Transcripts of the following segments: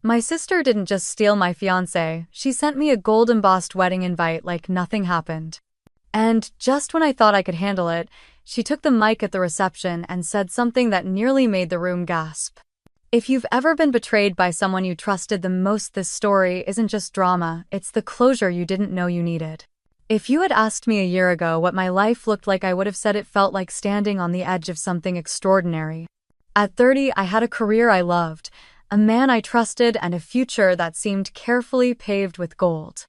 My sister didn't just steal my fiancé, she sent me a gold-embossed wedding invite like nothing happened. And just when I thought I could handle it, she took the mic at the reception and said something that nearly made the room gasp. If you've ever been betrayed by someone you trusted the most, this story isn't just drama, it's the closure you didn't know you needed. If you had asked me a year ago what my life looked like, I would have said it felt like standing on the edge of something extraordinary. At 30, I had a career I loved, a man I trusted, and a future that seemed carefully paved with gold.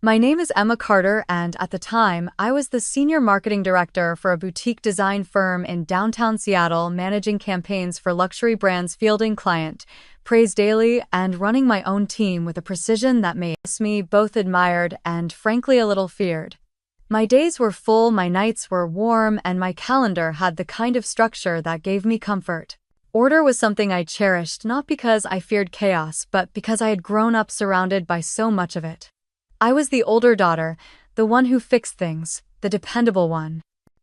My name is Emma Carter, and at the time, I was the senior marketing director for a boutique design firm in downtown Seattle, managing campaigns for luxury brands, fielding client praise daily, and running my own team with a precision that made me both admired and, frankly, a little feared. My days were full, my nights were warm, and my calendar had the kind of structure that gave me comfort. Order was something I cherished, not because I feared chaos, but because I had grown up surrounded by so much of it. I was the older daughter, the one who fixed things, the dependable one.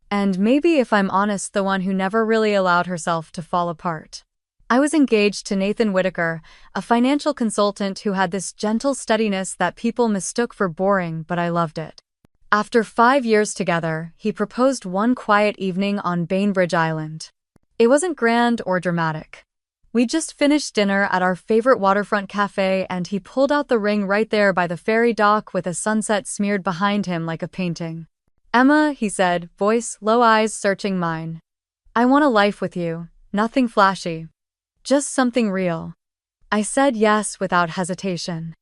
And maybe, if I'm honest, the one who never really allowed herself to fall apart. I was engaged to Nathan Whitaker, a financial consultant who had this gentle steadiness that people mistook for boring, but I loved it. After 5 years together, he proposed one quiet evening on Bainbridge Island. It wasn't grand or dramatic. We just finished dinner at our favorite waterfront cafe, and he pulled out the ring right there by the ferry dock with a sunset smeared behind him like a painting. "Emma," he said, voice low, eyes searching mine. "I want a life with you, nothing flashy. Just something real." I said yes without hesitation.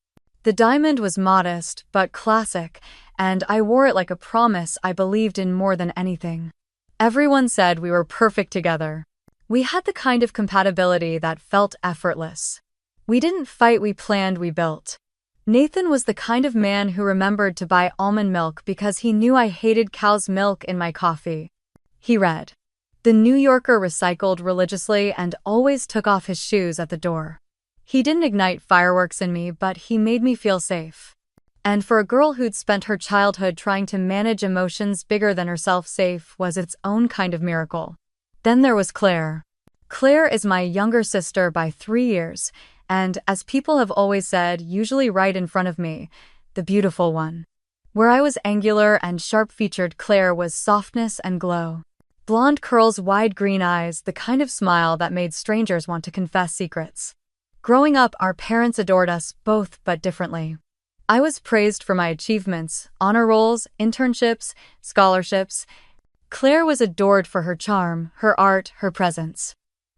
The diamond was modest, but classic, and I wore it like a promise I believed in more than anything. Everyone said we were perfect together. We had the kind of compatibility that felt effortless. We didn't fight, we planned, we built. Nathan was the kind of man who remembered to buy almond milk because he knew I hated cow's milk in my coffee. He read The New Yorker recycled religiously and always took off his shoes at the door. He didn't ignite fireworks in me, but he made me feel safe. And for a girl who'd spent her childhood trying to manage emotions bigger than herself, safe was its own kind of miracle. Then there was Claire. Claire is my younger sister by 3 years, and, as people have always said, usually right in front of me, the beautiful one. Where I was angular and sharp-featured, Claire was softness and glow. Blonde curls, wide green eyes, the kind of smile that made strangers want to confess secrets. Growing up, our parents adored us both, but differently. I was praised for my achievements, honor rolls, internships, scholarships. Claire was adored for her charm, her art, her presence.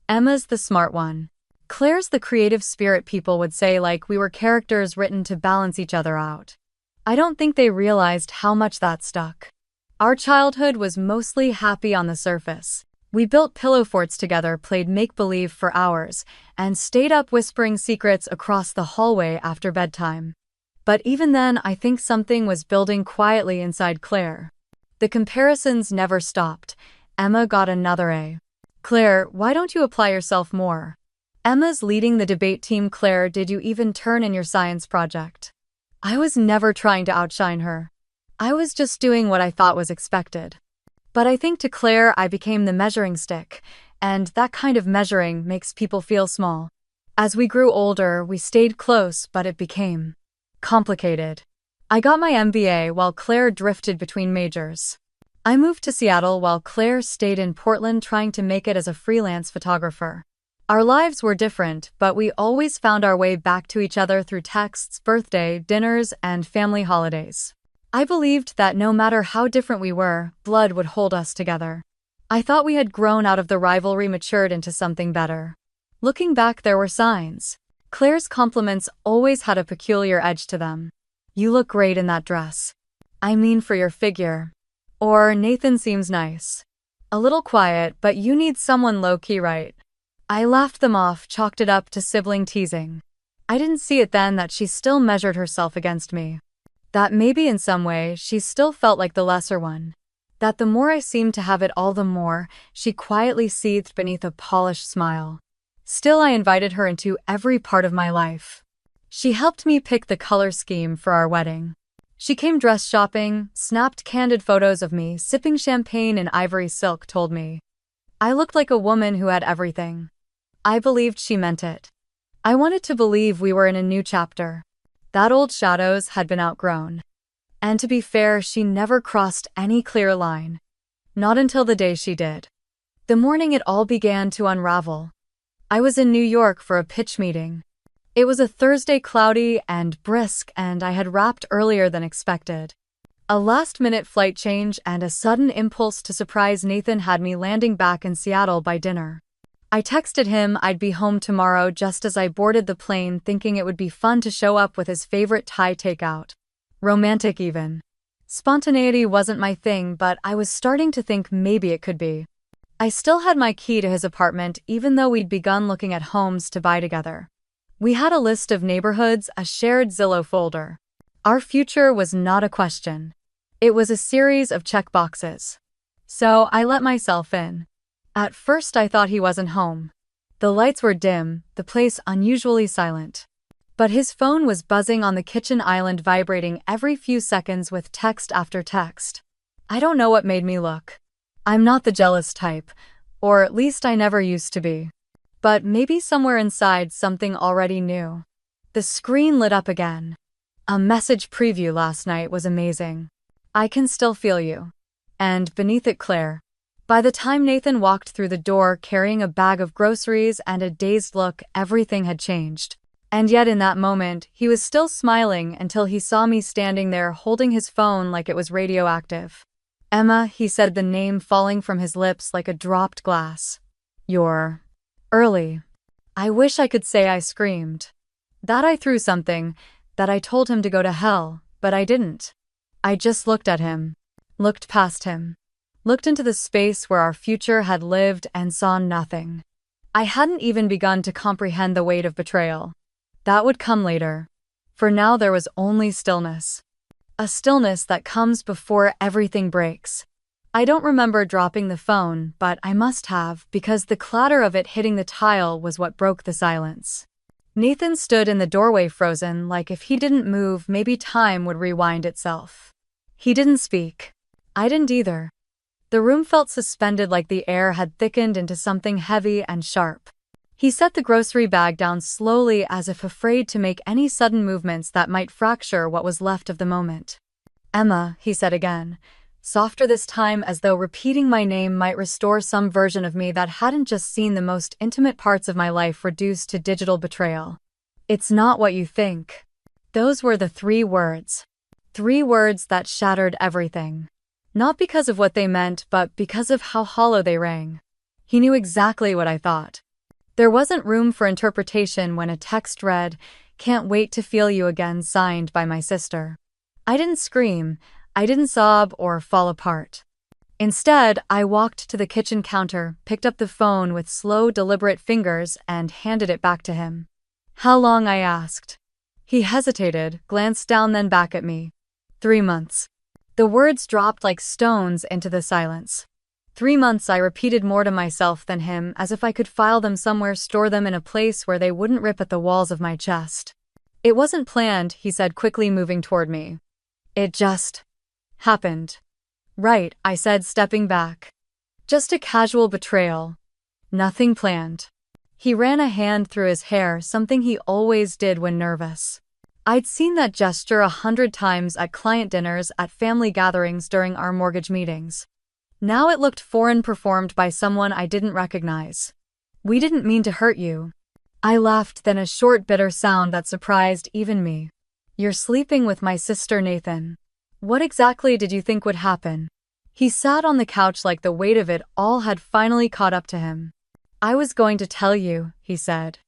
Emma's the smart one. Claire's the creative spirit, people would say, like we were characters written to balance each other out. I don't think they realized how much that stuck. Our childhood was mostly happy on the surface. We built pillow forts together, played make-believe for hours, and stayed up whispering secrets across the hallway after bedtime. But even then, I think something was building quietly inside Claire. The comparisons never stopped. Emma got another A. "Claire, why don't you apply yourself more?" "Emma's leading the debate team. Claire, did you even turn in your science project?" I was never trying to outshine her. I was just doing what I thought was expected. But I think to Claire I became the measuring stick, and that kind of measuring makes people feel small. As we grew older, we stayed close, but it became complicated. I got my MBA while Claire drifted between majors. I moved to Seattle while Claire stayed in Portland trying to make it as a freelance photographer. Our lives were different, but we always found our way back to each other through texts, birthday, dinners, and family holidays. I believed that no matter how different we were, blood would hold us together. I thought we had grown out of the rivalry, matured into something better. Looking back, there were signs. Claire's compliments always had a peculiar edge to them. "You look great in that dress." "I mean, for your figure." Or, "Nathan seems nice. A little quiet, but you need someone low-key, right?" I laughed them off, chalked it up to sibling teasing. I didn't see it then that she still measured herself against me. That maybe in some way she still felt like the lesser one. That the more I seemed to have it all, the more she quietly seethed beneath a polished smile. Still, I invited her into every part of my life. She helped me pick the color scheme for our wedding. She came dress shopping, snapped candid photos of me sipping champagne in ivory silk, told me I looked like a woman who had everything. I believed she meant it. I wanted to believe we were in a new chapter. That old shadows had been outgrown. And to be fair, she never crossed any clear line. Not until the day she did. The morning it all began to unravel. I was in New York for a pitch meeting. It was a Thursday, cloudy and brisk, and I had wrapped earlier than expected. A last-minute flight change and a sudden impulse to surprise Nathan had me landing back in Seattle by dinner. I texted him I'd be home tomorrow just as I boarded the plane, thinking it would be fun to show up with his favorite Thai takeout. Romantic even. Spontaneity wasn't my thing, but I was starting to think maybe it could be. I still had my key to his apartment even though we'd begun looking at homes to buy together. We had a list of neighborhoods, a shared Zillow folder. Our future was not a question. It was a series of checkboxes. So I let myself in. At first I thought he wasn't home. The lights were dim, the place unusually silent. But his phone was buzzing on the kitchen island, vibrating every few seconds with text after text. I don't know what made me look. I'm not the jealous type, or at least I never used to be. But maybe somewhere inside something already knew. The screen lit up again. A message preview last night was amazing. I can still feel you. And beneath it, Claire. By the time Nathan walked through the door carrying a bag of groceries and a dazed look, everything had changed. And yet in that moment, he was still smiling until he saw me standing there holding his phone like it was radioactive. Emma, he said, the name falling from his lips like a dropped glass. You're early. I wish I could say I screamed. That I threw something, that I told him to go to hell, but I didn't. I just looked at him. Looked past him. Looked into the space where our future had lived and saw nothing. I hadn't even begun to comprehend the weight of betrayal. That would come later. For now there was only stillness. A stillness that comes before everything breaks. I don't remember dropping the phone, but I must have, because the clatter of it hitting the tile was what broke the silence. Nathan stood in the doorway, frozen, like if he didn't move, maybe time would rewind itself. He didn't speak. I didn't either. The room felt suspended, like the air had thickened into something heavy and sharp. He set the grocery bag down slowly, as if afraid to make any sudden movements that might fracture what was left of the moment. Emma, he said again, softer this time, as though repeating my name might restore some version of me that hadn't just seen the most intimate parts of my life reduced to digital betrayal. It's not what you think. Those were the 3 words. 3 words that shattered everything. Not because of what they meant, but because of how hollow they rang. He knew exactly what I thought. There wasn't room for interpretation when a text read, "Can't wait to feel you again," signed by my sister. I didn't scream, I didn't sob or fall apart. Instead, I walked to the kitchen counter, picked up the phone with slow, deliberate fingers, and handed it back to him. How long? I asked. He hesitated, glanced down, then back at me. 3 months. The words dropped like stones into the silence. 3 months, I repeated more to myself than him, as if I could file them somewhere, store them in a place where they wouldn't rip at the walls of my chest. It wasn't planned, he said, quickly moving toward me. It just happened. Right, I said, stepping back. Just a casual betrayal. Nothing planned. He ran a hand through his hair, something he always did when nervous. I'd seen that gesture 100 times at client dinners, at family gatherings, during our mortgage meetings. Now it looked foreign, performed by someone I didn't recognize. We didn't mean to hurt you. I laughed, then a short, bitter sound that surprised even me. You're sleeping with my sister, Nathan. What exactly did you think would happen? He sat on the couch like the weight of it all had finally caught up to him. I was going to tell you, he said.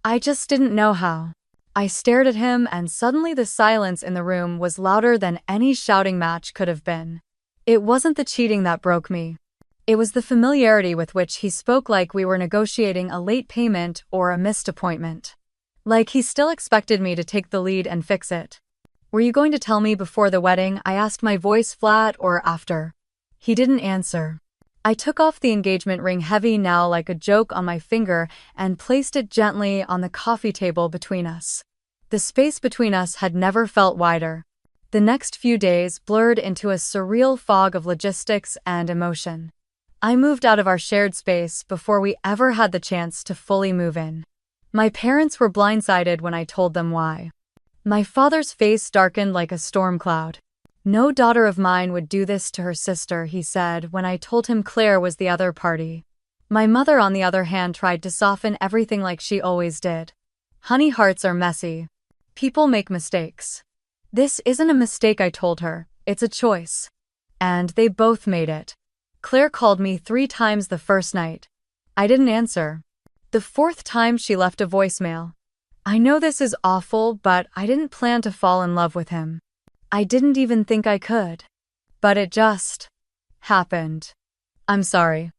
I just didn't know how. I stared at him, and suddenly the silence in the room was louder than any shouting match could have been. It wasn't the cheating that broke me. It was the familiarity with which he spoke, like we were negotiating a late payment or a missed appointment. Like he still expected me to take the lead and fix it. Were you going to tell me before the wedding? I asked, my voice flat, or after? He didn't answer. I took off the engagement ring, heavy now like a joke, on my finger and placed it gently on the coffee table between us. The space between us had never felt wider. The next few days blurred into a surreal fog of logistics and emotion. I moved out of our shared space before we ever had the chance to fully move in. My parents were blindsided when I told them why. My father's face darkened like a storm cloud. No daughter of mine would do this to her sister, he said when I told him Claire was the other party. My mother, on the other hand, tried to soften everything like she always did. Honey, hearts are messy. People make mistakes. This isn't a mistake, I told her. It's a choice. And they both made it. Claire called me 3 times the first night. I didn't answer. The 4th time she left a voicemail. I know this is awful, but I didn't plan to fall in love with him. I didn't even think I could. But it just happened. I'm sorry.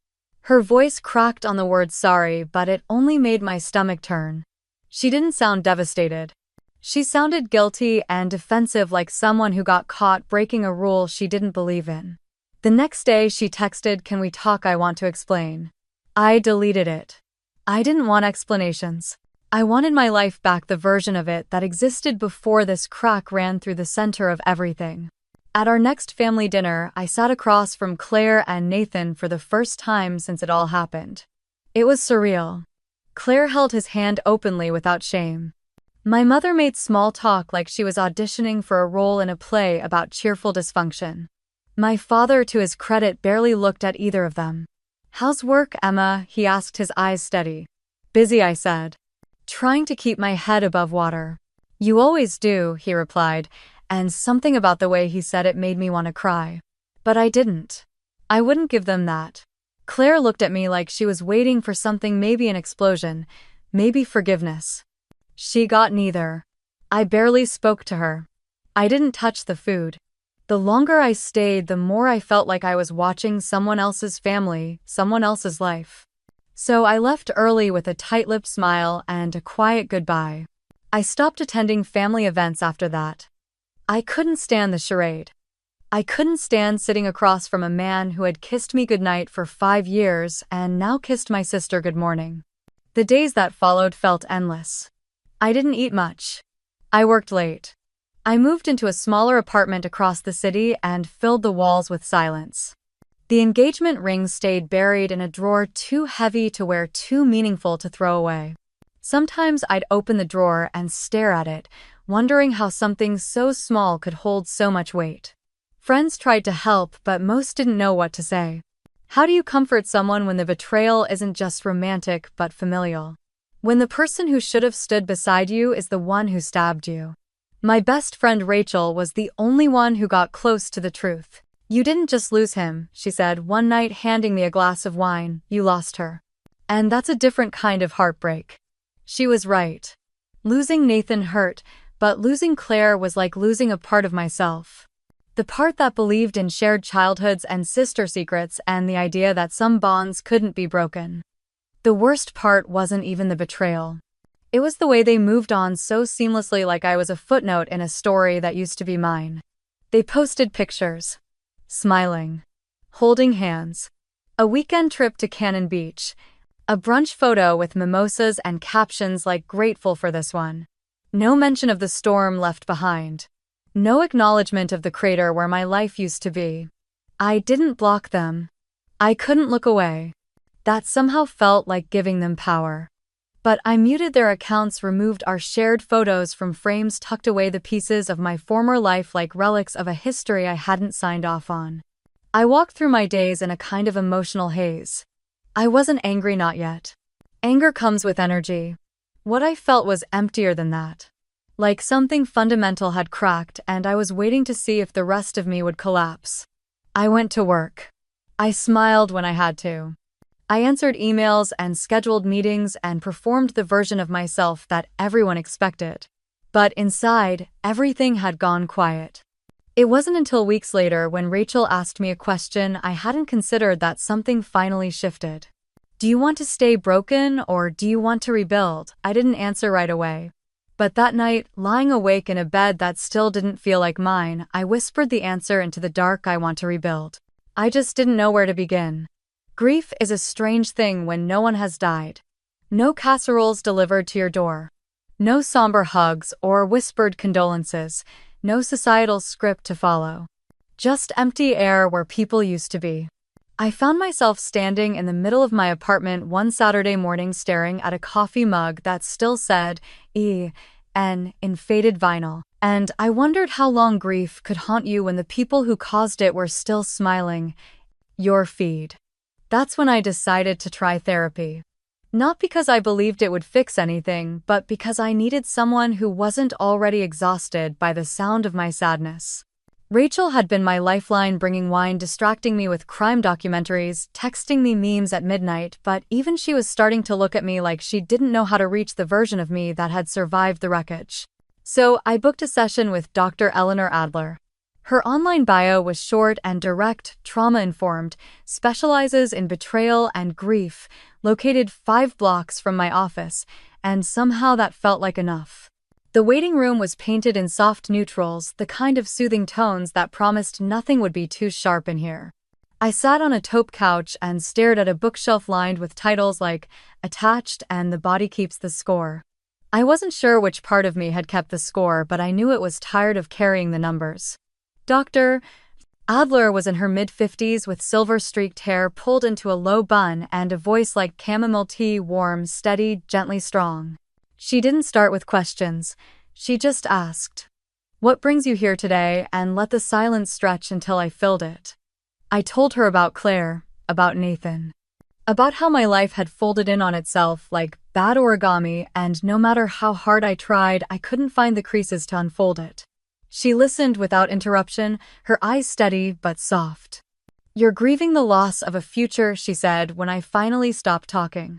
Her voice cracked on the word sorry, but it only made my stomach turn. She didn't sound devastated. She sounded guilty and defensive, like someone who got caught breaking a rule she didn't believe in. The next day she texted, "Can we talk? I want to explain." I deleted it. I didn't want explanations. I wanted my life back, the version of it that existed before this crack ran through the center of everything. At our next family dinner, I sat across from Claire and Nathan for the first time since it all happened. It was surreal. Claire held his hand openly without shame. My mother made small talk like she was auditioning for a role in a play about cheerful dysfunction. My father, to his credit, barely looked at either of them. "How's work, Emma?" he asked, his eyes steady. "Busy," I said, trying to keep my head above water. "You always do," he replied, and something about the way he said it made me want to cry. But I didn't. I wouldn't give them that. Claire looked at me like she was waiting for something, maybe an explosion, maybe forgiveness. She got neither. I barely spoke to her. I didn't touch the food. The longer I stayed, the more I felt like I was watching someone else's family, someone else's life. So I left early with a tight-lipped smile and a quiet goodbye. I stopped attending family events after that. I couldn't stand the charade. I couldn't stand sitting across from a man who had kissed me goodnight for 5 years and now kissed my sister good morning. The days that followed felt endless. I didn't eat much. I worked late. I moved into a smaller apartment across the city and filled the walls with silence. The engagement ring stayed buried in a drawer, too heavy to wear, too meaningful to throw away. Sometimes I'd open the drawer and stare at it, wondering how something so small could hold so much weight. Friends tried to help, but most didn't know what to say. How do you comfort someone when the betrayal isn't just romantic but familial? When the person who should have stood beside you is the one who stabbed you? My best friend Rachel was the only one who got close to the truth. "You didn't just lose him," she said one night, handing me a glass of wine. "You lost her. And that's a different kind of heartbreak." She was right. Losing Nathan hurt, but losing Claire was like losing a part of myself. The part that believed in shared childhoods and sister secrets and the idea that some bonds couldn't be broken. The worst part wasn't even the betrayal. It was the way they moved on so seamlessly, like I was a footnote in a story that used to be mine. They posted pictures. Smiling. Holding hands. A weekend trip to Cannon Beach. A brunch photo with mimosas and captions like "grateful for this one." No mention of the storm left behind. No acknowledgement of the crater where my life used to be. I didn't block them. I couldn't look away. That somehow felt like giving them power. But I muted their accounts, removed our shared photos from frames, tucked away the pieces of my former life like relics of a history I hadn't signed off on. I walked through my days in a kind of emotional haze. I wasn't angry, not yet. Anger comes with energy. What I felt was emptier than that. Like something fundamental had cracked and I was waiting to see if the rest of me would collapse. I went to work. I smiled when I had to. I answered emails and scheduled meetings and performed the version of myself that everyone expected. But inside, everything had gone quiet. It wasn't until weeks later when Rachel asked me a question I hadn't considered that something finally shifted. "Do you want to stay broken or do you want to rebuild?" I didn't answer right away. But that night, lying awake in a bed that still didn't feel like mine, I whispered the answer into the dark: I want to rebuild. I just didn't know where to begin. Grief is a strange thing when no one has died. No casseroles delivered to your door. No somber hugs or whispered condolences. No societal script to follow. Just empty air where people used to be. I found myself standing in the middle of my apartment one Saturday morning staring at a coffee mug that still said E.N. in faded vinyl. And I wondered how long grief could haunt you when the people who caused it were still smiling. Your feed. That's when I decided to try therapy. Not because I believed it would fix anything, but because I needed someone who wasn't already exhausted by the sound of my sadness. Rachel had been my lifeline, bringing wine, distracting me with crime documentaries, texting me memes at midnight, but even she was starting to look at me like she didn't know how to reach the version of me that had survived the wreckage. So I booked a session with Dr. Eleanor Adler. Her online bio was short and direct, trauma-informed, specializes in betrayal and grief, located 5 blocks from my office, and somehow that felt like enough. The waiting room was painted in soft neutrals, the kind of soothing tones that promised nothing would be too sharp in here. I sat on a taupe couch and stared at a bookshelf lined with titles like Attached and The Body Keeps the Score. I wasn't sure which part of me had kept the score, but I knew it was tired of carrying the numbers. Dr. Adler was in her mid-50s with silver-streaked hair pulled into a low bun and a voice like chamomile tea, warm, steady, gently strong. She didn't start with questions. She just asked, "What brings you here today?" and let the silence stretch until I filled it. I told her about Claire, about Nathan, about how my life had folded in on itself like bad origami, and no matter how hard I tried, I couldn't find the creases to unfold it. She listened without interruption, her eyes steady but soft. "You're grieving the loss of a future," she said when I finally stopped talking.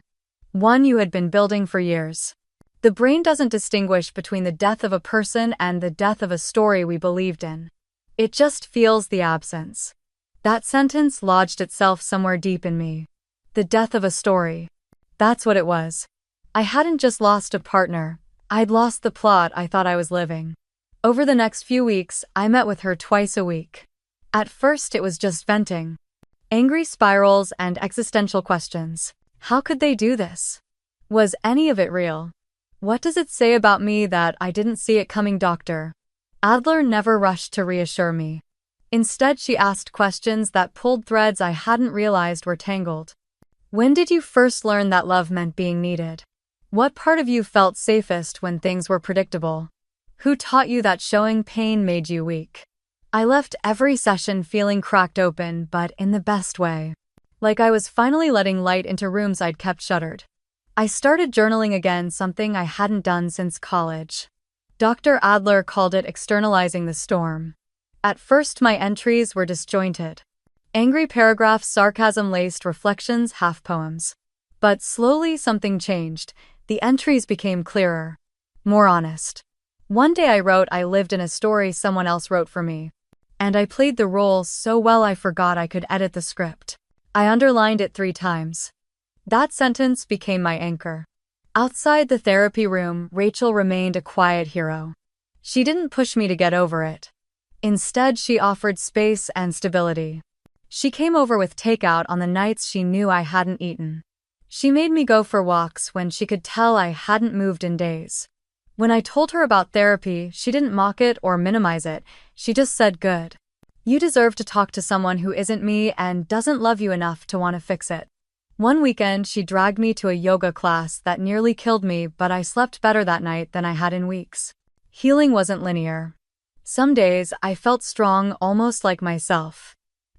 "One you had been building for years. The brain doesn't distinguish between the death of a person and the death of a story we believed in. It just feels the absence." That sentence lodged itself somewhere deep in me. The death of a story. That's what it was. I hadn't just lost a partner, I'd lost the plot I thought I was living. Over the next few weeks, I met with her twice a week. At first it was just venting. Angry spirals and existential questions. How could they do this? Was any of it real? What does it say about me that I didn't see it coming? Dr. Adler never rushed to reassure me. Instead, she asked questions that pulled threads I hadn't realized were tangled. When did you first learn that love meant being needed? What part of you felt safest when things were predictable? Who taught you that showing pain made you weak? I left every session feeling cracked open, but in the best way. Like I was finally letting light into rooms I'd kept shuttered. I started journaling again, something I hadn't done since college. Dr. Adler called it externalizing the storm. At first, my entries were disjointed. Angry paragraphs, sarcasm-laced reflections, half poems. But slowly something changed. The entries became clearer, more honest. One day I wrote I lived in a story someone else wrote for me. And I played the role so well I forgot I could edit the script. I underlined it 3 times. That sentence became my anchor. Outside the therapy room, Rachel remained a quiet hero. She didn't push me to get over it. Instead, she offered space and stability. She came over with takeout on the nights she knew I hadn't eaten. She made me go for walks when she could tell I hadn't moved in days. When I told her about therapy, she didn't mock it or minimize it. She just said, "Good. You deserve to talk to someone who isn't me and doesn't love you enough to want to fix it." One weekend, she dragged me to a yoga class that nearly killed me, but I slept better that night than I had in weeks. Healing wasn't linear. Some days, I felt strong, almost like myself.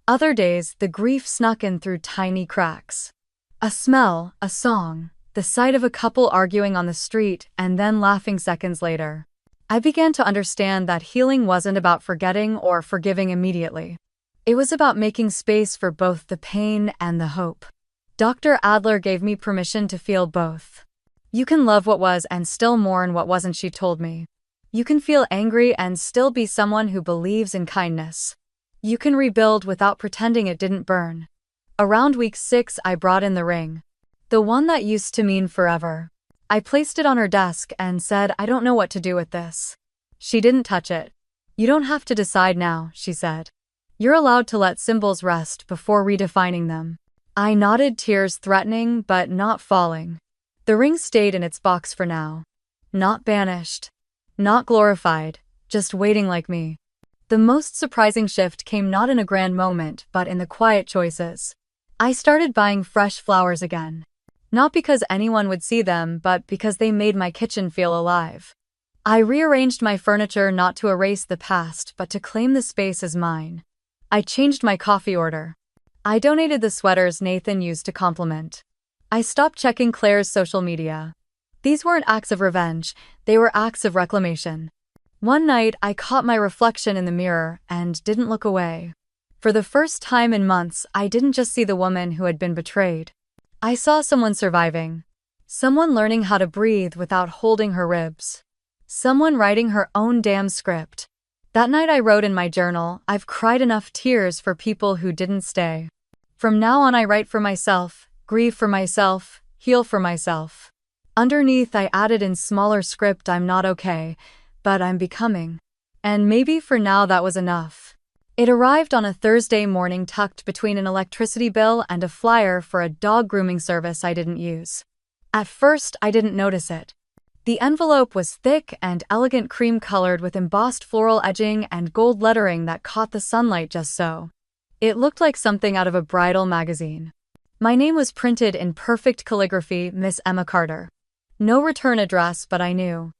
Other days, the grief snuck in through tiny cracks. A smell, a song, the sight of a couple arguing on the street, and then laughing seconds later. I began to understand that healing wasn't about forgetting or forgiving immediately. It was about making space for both the pain and the hope. Dr. Adler gave me permission to feel both. You can love what was and still mourn what wasn't, she told me. You can feel angry and still be someone who believes in kindness. You can rebuild without pretending it didn't burn. Around week 6, I brought in the ring. The one that used to mean forever. I placed it on her desk and said, "I don't know what to do with this." She didn't touch it. "You don't have to decide now," she said. "You're allowed to let symbols rest before redefining them." I nodded, tears threatening but not falling. The ring stayed in its box for now. Not banished. Not glorified. Just waiting like me. The most surprising shift came not in a grand moment but in the quiet choices. I started buying fresh flowers again. Not because anyone would see them, but because they made my kitchen feel alive. I rearranged my furniture not to erase the past, but to claim the space as mine. I changed my coffee order. I donated the sweaters Nathan used to compliment. I stopped checking Claire's social media. These weren't acts of revenge, they were acts of reclamation. One night, I caught my reflection in the mirror and didn't look away. For the first time in months, I didn't just see the woman who had been betrayed. I saw someone surviving. Someone learning how to breathe without holding her ribs. Someone writing her own damn script. That night I wrote in my journal, "I've cried enough tears for people who didn't stay. From now on I write for myself, grieve for myself, heal for myself." Underneath I added in smaller script, "I'm not okay, but I'm becoming." And maybe for now that was enough. It arrived on a Thursday morning tucked between an electricity bill and a flyer for a dog grooming service I didn't use. At first I didn't notice it. The envelope was thick and elegant, cream-colored with embossed floral edging and gold lettering that caught the sunlight just so. It looked like something out of a bridal magazine. My name was printed in perfect calligraphy, Miss Emma Carter. No return address, but I knew.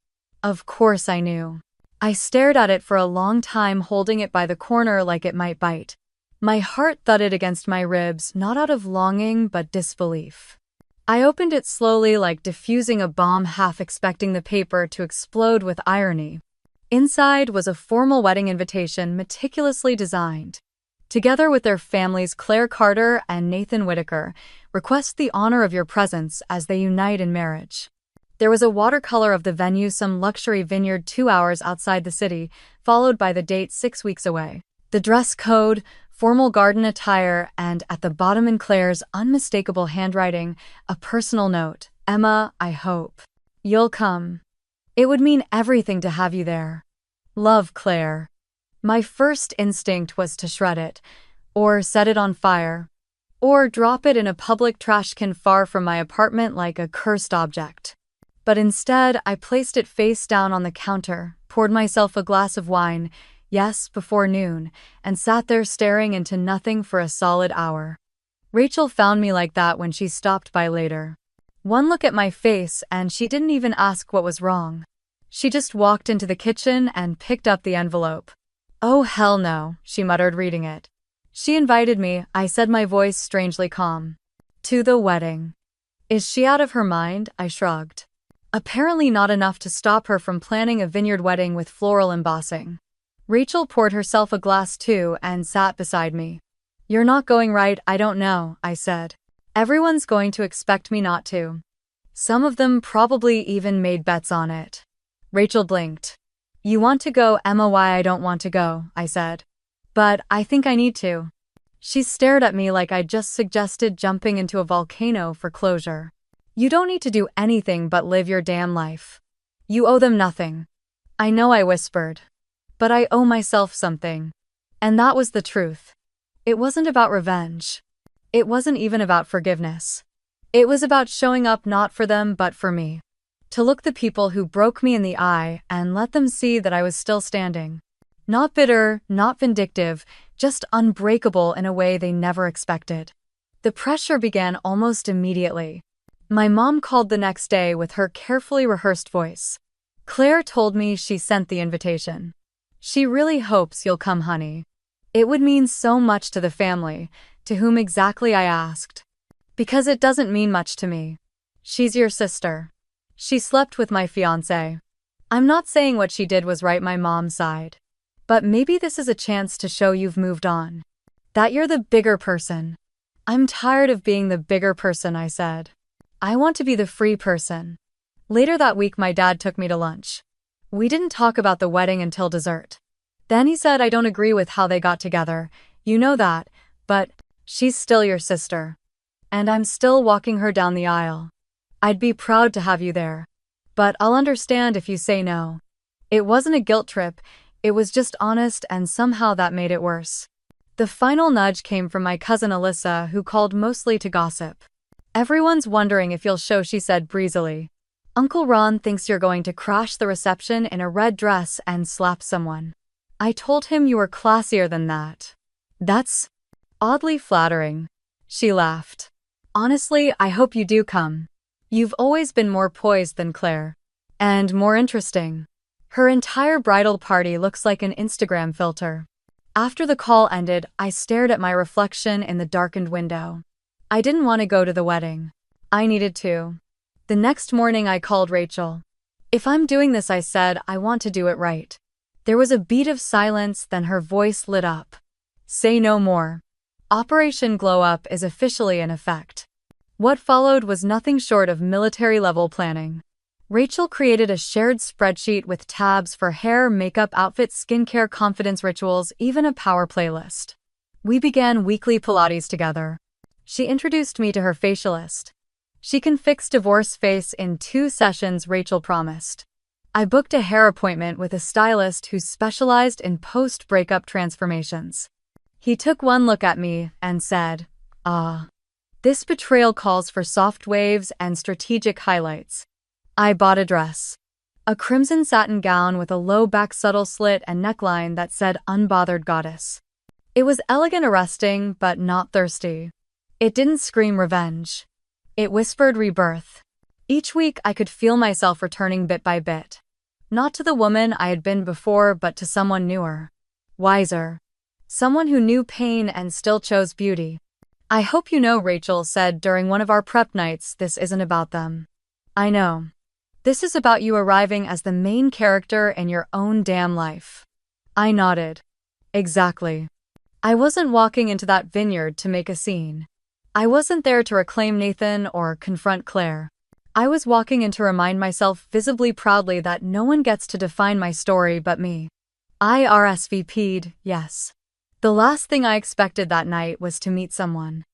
Of course I knew. I stared at it for a long time, holding it by the corner like it might bite. My heart thudded against my ribs, not out of longing but disbelief. I opened it slowly, like diffusing a bomb, half expecting the paper to explode with irony. Inside was a formal wedding invitation, meticulously designed. Together with their families, Claire Carter and Nathan Whitaker, request the honor of your presence as they unite in marriage. There was a watercolor of the venue, some luxury vineyard 2 hours outside the city, followed by the date 6 weeks away. The dress code, formal garden attire, and at the bottom in Claire's unmistakable handwriting, a personal note, "Emma, I hope you'll come. It would mean everything to have you there. Love, Claire." My first instinct was to shred it, or set it on fire, or drop it in a public trash can far from my apartment like a cursed object. But instead, I placed it face down on the counter, poured myself a glass of wine, yes, before noon, and sat there staring into nothing for a solid hour. Rachel found me like that when she stopped by later. One look at my face and she didn't even ask what was wrong. She just walked into the kitchen and picked up the envelope. "Oh hell no," she muttered, reading it. "She invited me," I said, my voice strangely calm. "To the wedding." "Is she out of her mind?" I shrugged. Apparently not enough to stop her from planning a vineyard wedding with floral embossing. Rachel poured herself a glass too and sat beside me. "You're not going, right?" "I don't know," I said. "Everyone's going to expect me not to. Some of them probably even made bets on it." Rachel blinked. "You want to go, Emma?" "Why I don't want to go," I said. "But I think I need to." She stared at me like I'd just suggested jumping into a volcano for closure. "You don't need to do anything but live your damn life. You owe them nothing." "I know," I whispered. "But I owe myself something." And that was the truth. It wasn't about revenge. It wasn't even about forgiveness. It was about showing up not for them but for me. To look the people who broke me in the eye and let them see that I was still standing. Not bitter, not vindictive, just unbreakable in a way they never expected. The pressure began almost immediately. My mom called the next day with her carefully rehearsed voice. "Claire told me she sent the invitation. She really hopes you'll come, honey. It would mean so much to the family." "To whom exactly?" I asked. "Because it doesn't mean much to me. She's your sister. She slept with my fiancé." I'm not saying what she did was right, my mom sighed. "But maybe this is a chance to show you've moved on. That you're the bigger person." "I'm tired of being the bigger person," I said. "I want to be the free person." Later that week my dad took me to lunch. We didn't talk about the wedding until dessert. Then he said, "I don't agree with how they got together. You know that, but she's still your sister. And I'm still walking her down the aisle. I'd be proud to have you there. But I'll understand if you say no." It wasn't a guilt trip, it was just honest, and somehow that made it worse. The final nudge came from my cousin Alyssa, who called mostly to gossip. "Everyone's wondering if you'll show," she said breezily. "Uncle Ron thinks you're going to crash the reception in a red dress and slap someone. I told him you were classier than that." "That's oddly flattering." She laughed. Honestly, I hope you do come. You've always been more poised than Claire. And more interesting. Her entire bridal party looks like an Instagram filter. After the call ended, I stared at my reflection in the darkened window. I didn't want to go to the wedding. I needed to. The next morning I called Rachel. If I'm doing this, I said, I want to do it right. There was a beat of silence, then her voice lit up. Say no more. Operation Glow Up is officially in effect. What followed was nothing short of military-level planning. Rachel created a shared spreadsheet with tabs for hair, makeup, outfits, skincare, confidence rituals, even a power playlist. We began weekly Pilates together. She introduced me to her facialist. She can fix divorce face in 2 sessions, Rachel promised. I booked a hair appointment with a stylist who specialized in post-breakup transformations. He took one look at me and said, this betrayal calls for soft waves and strategic highlights. I bought a dress. A crimson satin gown with a low back, subtle slit and neckline that said Unbothered Goddess. It was elegant, arresting, but not thirsty. It didn't scream revenge. It whispered rebirth. Each week I could feel myself returning bit by bit. Not to the woman I had been before, but to someone newer. Wiser. Someone who knew pain and still chose beauty. I hope you know, Rachel said during one of our prep nights, this isn't about them. I know. This is about you arriving as the main character in your own damn life. I nodded. Exactly. I wasn't walking into that vineyard to make a scene. I wasn't there to reclaim Nathan or confront Claire. I was walking in to remind myself visibly proudly that no one gets to define my story but me. I RSVP'd, yes. The last thing I expected that night was to meet someone.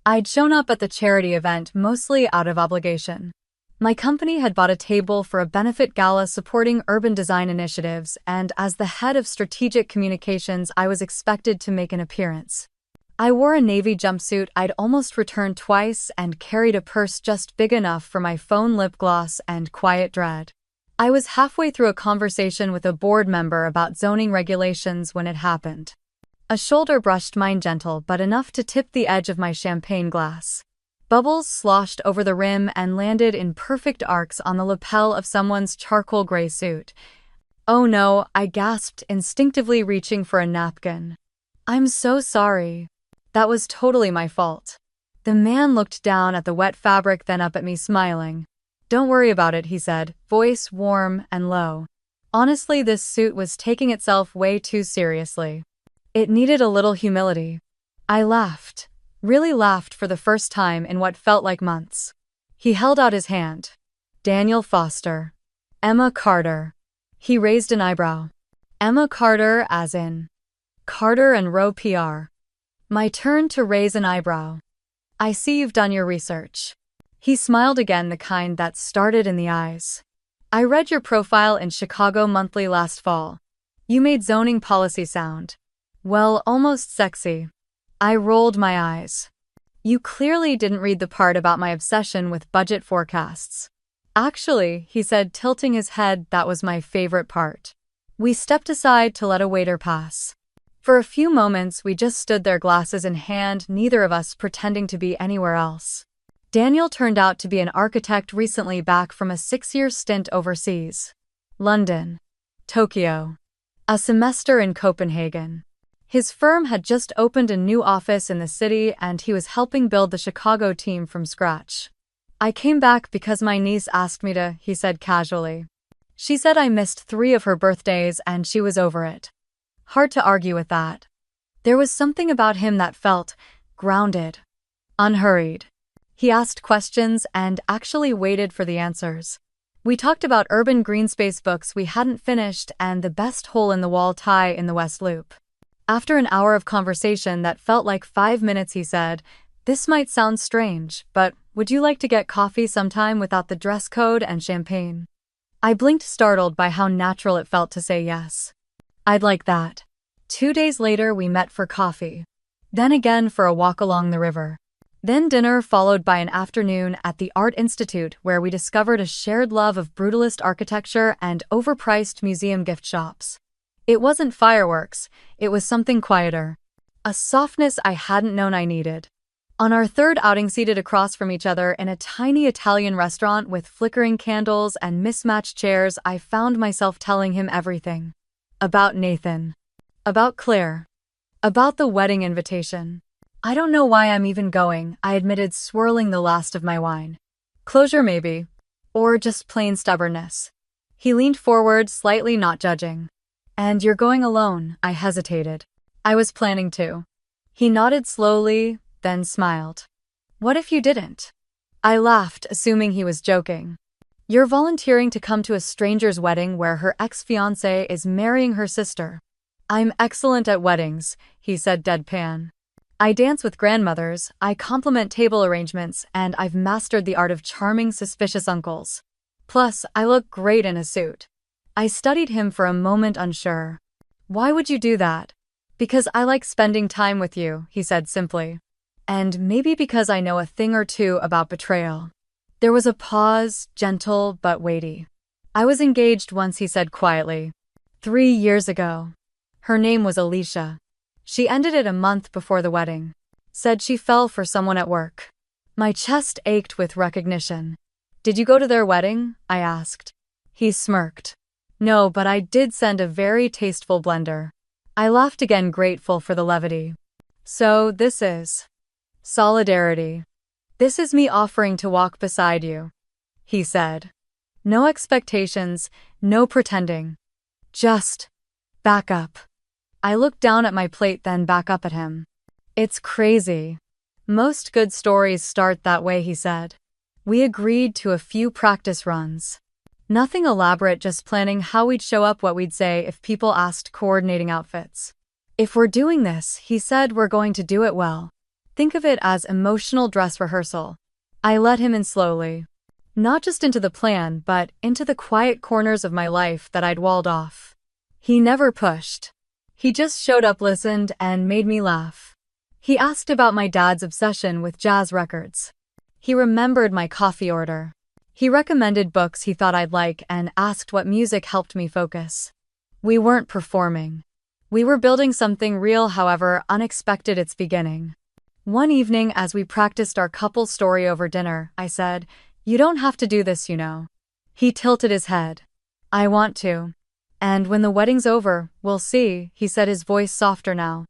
I'd shown up at the charity event mostly out of obligation. My company had bought a table for a benefit gala supporting urban design initiatives, and as the head of strategic communications, I was expected to make an appearance. I wore a navy jumpsuit I'd almost returned twice and carried a purse just big enough for my phone, lip gloss, and quiet dread. I was halfway through a conversation with a board member about zoning regulations when it happened. A shoulder brushed mine, gentle but enough to tip the edge of my champagne glass. Bubbles sloshed over the rim and landed in perfect arcs on the lapel of someone's charcoal gray suit. Oh no, I gasped, instinctively reaching for a napkin. I'm so sorry. That was totally my fault. The man looked down at the wet fabric, then up at me, smiling. Don't worry about it, he said, voice warm and low. Honestly, this suit was taking itself way too seriously. It needed a little humility. I laughed. Really laughed for the first time in what felt like months. He held out his hand. Daniel Foster. Emma Carter. He raised an eyebrow. Emma Carter, as in Carter and Row PR. My turn to raise an eyebrow. I see you've done your research. He smiled again, the kind that started in the eyes. I read your profile in Chicago Monthly last fall. You made zoning policy sound. Well, almost sexy. I rolled my eyes. You clearly didn't read the part about my obsession with budget forecasts. Actually, he said, tilting his head, that was my favorite part. We stepped aside to let a waiter pass. For a few moments, we just stood there, glasses in hand, neither of us pretending to be anywhere else. Daniel turned out to be an architect recently back from a 6-year stint overseas. London. Tokyo. A semester in Copenhagen. His firm had just opened a new office in the city, and he was helping build the Chicago team from scratch. I came back because my niece asked me to, he said casually. She said I missed 3 of her birthdays and she was over it. Hard to argue with that. There was something about him that felt grounded, unhurried. He asked questions and actually waited for the answers. We talked about urban green space books we hadn't finished and the best hole-in-the-wall tie in the West Loop. After an hour of conversation that felt like 5 minutes, he said, "This might sound strange, but would you like to get coffee sometime without the dress code and champagne?" I blinked, startled by how natural it felt to say yes. I'd like that. 2 days later, we met for coffee. Then again for a walk along the river. Then dinner, followed by an afternoon at the Art Institute, where we discovered a shared love of brutalist architecture and overpriced museum gift shops. It wasn't fireworks, it was something quieter. A softness I hadn't known I needed. On our third outing, seated across from each other in a tiny Italian restaurant with flickering candles and mismatched chairs, I found myself telling him everything. About Nathan. About Claire. About the wedding invitation. I don't know why I'm even going, I admitted, swirling the last of my wine. Closure maybe. Or just plain stubbornness. He leaned forward, slightly not judging. And you're going alone, I hesitated. I was planning to. He nodded slowly, then smiled. What if you didn't? I laughed, assuming he was joking. You're volunteering to come to a stranger's wedding where her ex-fiancé is marrying her sister. I'm excellent at weddings, he said deadpan. I dance with grandmothers, I compliment table arrangements, and I've mastered the art of charming suspicious uncles. Plus, I look great in a suit. I studied him for a moment, unsure. Why would you do that? Because I like spending time with you, he said simply. And maybe because I know a thing or two about betrayal. There was a pause, gentle but weighty. I was engaged once, he said quietly. 3 years ago. Her name was Alicia. She ended it a month before the wedding. Said she fell for someone at work. My chest ached with recognition. Did you go to their wedding? I asked. He smirked. No, but I did send a very tasteful blender. I laughed again, grateful for the levity. So, this is solidarity. This is me offering to walk beside you, he said. No expectations, no pretending. Just back up. I looked down at my plate, then back up at him. It's crazy. Most good stories start that way, he said. We agreed to a few practice runs. Nothing elaborate, just planning how we'd show up, what we'd say if people asked, coordinating outfits. If we're doing this, he said, we're going to do it well. Think of it as emotional dress rehearsal. I let him in slowly. Not just into the plan, but into the quiet corners of my life that I'd walled off. He never pushed. He just showed up, listened, and made me laugh. He asked about my dad's obsession with jazz records. He remembered my coffee order. He recommended books he thought I'd like and asked what music helped me focus. We weren't performing. We were building something real, however unexpected its beginning. One evening, as we practiced our couple story over dinner, I said, "You don't have to do this, you know." He tilted his head. "I want to. And when the wedding's over, we'll see," he said, his voice softer now.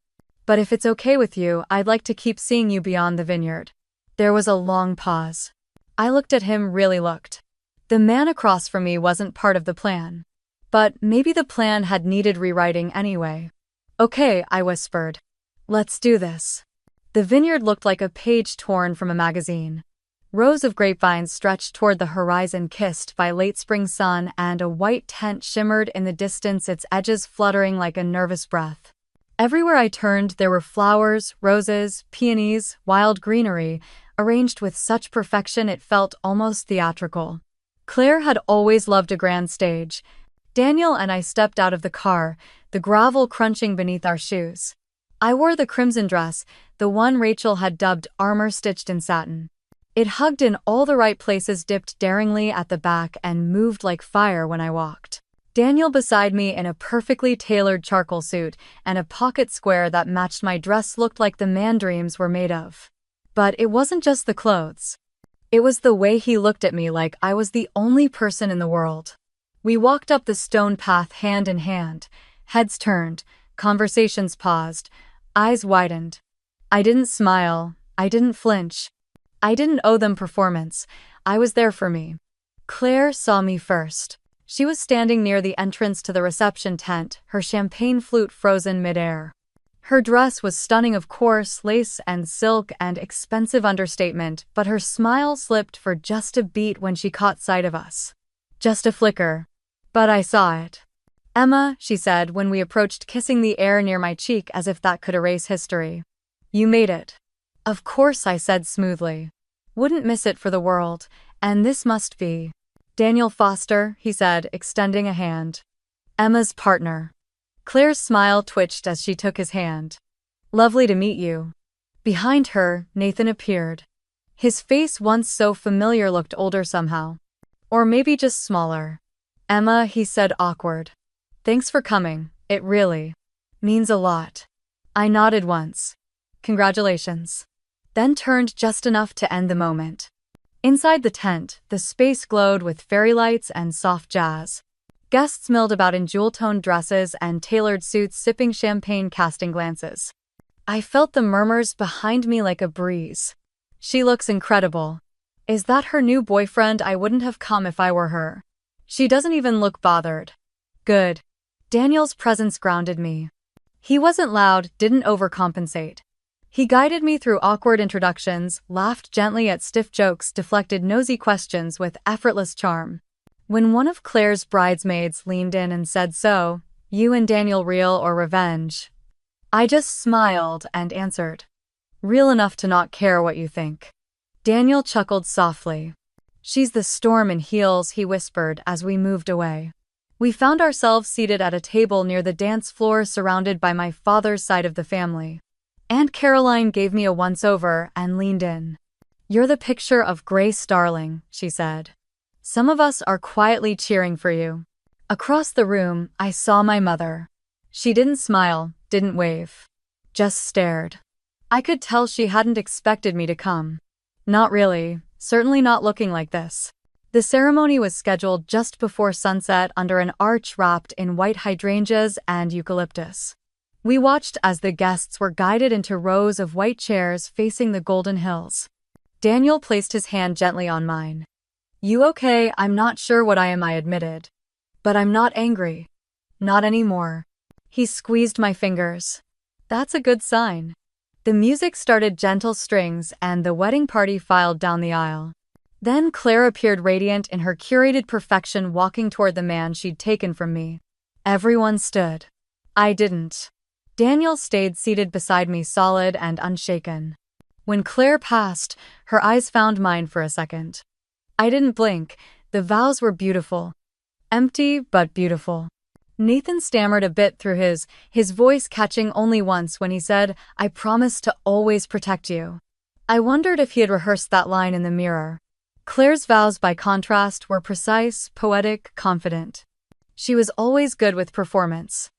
"But if it's okay with you, I'd like to keep seeing you beyond the vineyard." There was a long pause. I looked at him, really looked. The man across from me wasn't part of the plan. But maybe the plan had needed rewriting anyway. "Okay," I whispered. "Let's do this." The vineyard looked like a page torn from a magazine. Rows of grapevines stretched toward the horizon, kissed by late spring sun, and a white tent shimmered in the distance, its edges fluttering like a nervous breath. Everywhere I turned, there were flowers, roses, peonies, wild greenery, arranged with such perfection it felt almost theatrical. Claire had always loved a grand stage. Daniel and I stepped out of the car, the gravel crunching beneath our shoes. I wore the crimson dress, the one Rachel had dubbed armor stitched in satin. It hugged in all the right places, dipped daringly at the back, and moved like fire when I walked. Daniel beside me in a perfectly tailored charcoal suit and a pocket square that matched my dress looked like the man dreams were made of. But it wasn't just the clothes. It was the way he looked at me, like I was the only person in the world. We walked up the stone path hand in hand, heads turned, conversations paused, eyes widened. I didn't smile, I didn't flinch. I didn't owe them performance, I was there for me. Claire saw me first. She was standing near the entrance to the reception tent, her champagne flute frozen midair. Her dress was stunning, of course, lace and silk and expensive understatement, but her smile slipped for just a beat when she caught sight of us. Just a flicker. But I saw it. "Emma," she said when we approached, kissing the air near my cheek as if that could erase history. "You made it." "Of course," I said smoothly. "Wouldn't miss it for the world, and this must be Daniel Foster," he said, extending a hand. "Emma's partner." Claire's smile twitched as she took his hand. "Lovely to meet you." Behind her, Nathan appeared. His face, once so familiar, looked older somehow. Or maybe just smaller. "Emma," he said, awkward. "Thanks for coming, it really means a lot." I nodded once. "Congratulations." then turned just enough to end the moment. Inside the tent, the space glowed with fairy lights and soft jazz. Guests milled about in jewel-toned dresses and tailored suits, sipping champagne, casting glances. I felt the murmurs behind me like a breeze. "She looks incredible. Is that her new boyfriend? I wouldn't have come if I were her. She doesn't even look bothered." Good. Daniel's presence grounded me. He wasn't loud, didn't overcompensate. He guided me through awkward introductions, laughed gently at stiff jokes, deflected nosy questions with effortless charm. When one of Claire's bridesmaids leaned in and said, "So, you and Daniel real or revenge?" I just smiled and answered, "Real enough to not care what you think." Daniel chuckled softly. "She's the storm in heels," he whispered as we moved away. We found ourselves seated at a table near the dance floor, surrounded by my father's side of the family. Aunt Caroline gave me a once-over and leaned in. "You're the picture of Grace, darling," she said. "Some of us are quietly cheering for you." Across the room, I saw my mother. She didn't smile, didn't wave. Just stared. I could tell she hadn't expected me to come. Not really, certainly not looking like this. The ceremony was scheduled just before sunset under an arch wrapped in white hydrangeas and eucalyptus. We watched as the guests were guided into rows of white chairs facing the golden hills. Daniel placed his hand gently on mine. "You okay?" "I'm not sure what I am," I admitted. "But I'm not angry. Not anymore." He squeezed my fingers. "That's a good sign." The music started, gentle strings, and the wedding party filed down the aisle. Then Claire appeared, radiant in her curated perfection, walking toward the man she'd taken from me. Everyone stood. I didn't. Daniel stayed seated beside me, solid and unshaken. When Claire passed, her eyes found mine for a second. I didn't blink. The vows were beautiful. Empty, but beautiful. Nathan stammered a bit through his voice catching only once when he said, "I promise to always protect you." I wondered if he had rehearsed that line in the mirror. Claire's vows, by contrast, were precise, poetic, confident. She was always good with performance.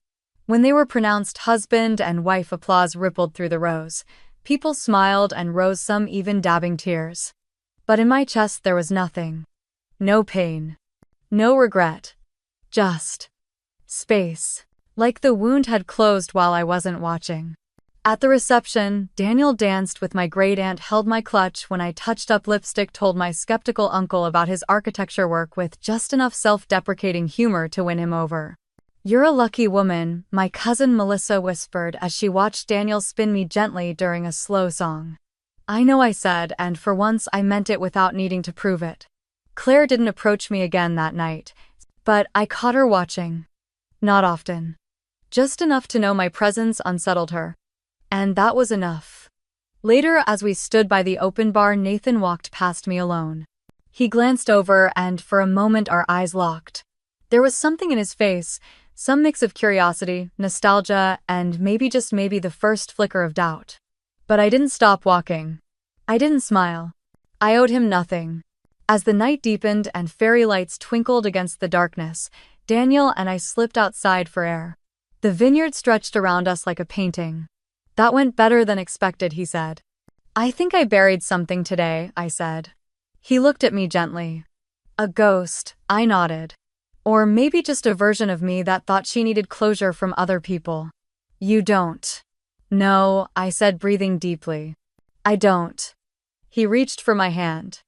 When they were pronounced husband and wife, applause rippled through the rows. People smiled and rose, some even dabbing tears. But in my chest there was nothing. No pain. No regret. Just space. Like the wound had closed while I wasn't watching. At the reception, Daniel danced with my great aunt, held my clutch when I touched up lipstick, told my skeptical uncle about his architecture work with just enough self-deprecating humor to win him over. "You're a lucky woman," my cousin Melissa whispered as she watched Daniel spin me gently during a slow song. "I know," I said, and for once I meant it without needing to prove it. Claire didn't approach me again that night, but I caught her watching. Not often. Just enough to know my presence unsettled her. And that was enough. Later, as we stood by the open bar, Nathan walked past me alone. He glanced over, and for a moment our eyes locked. There was something in his face, some mix of curiosity, nostalgia, and maybe, just maybe, the first flicker of doubt. But I didn't stop walking. I didn't smile. I owed him nothing. As the night deepened and fairy lights twinkled against the darkness, Daniel and I slipped outside for air. The vineyard stretched around us like a painting. "That went better than expected," he said. "I think I buried something today," I said. He looked at me gently. "A ghost," I nodded. "Or maybe just a version of me that thought she needed closure from other people." "You don't." "No," I said, breathing deeply. "I don't." He reached for my hand.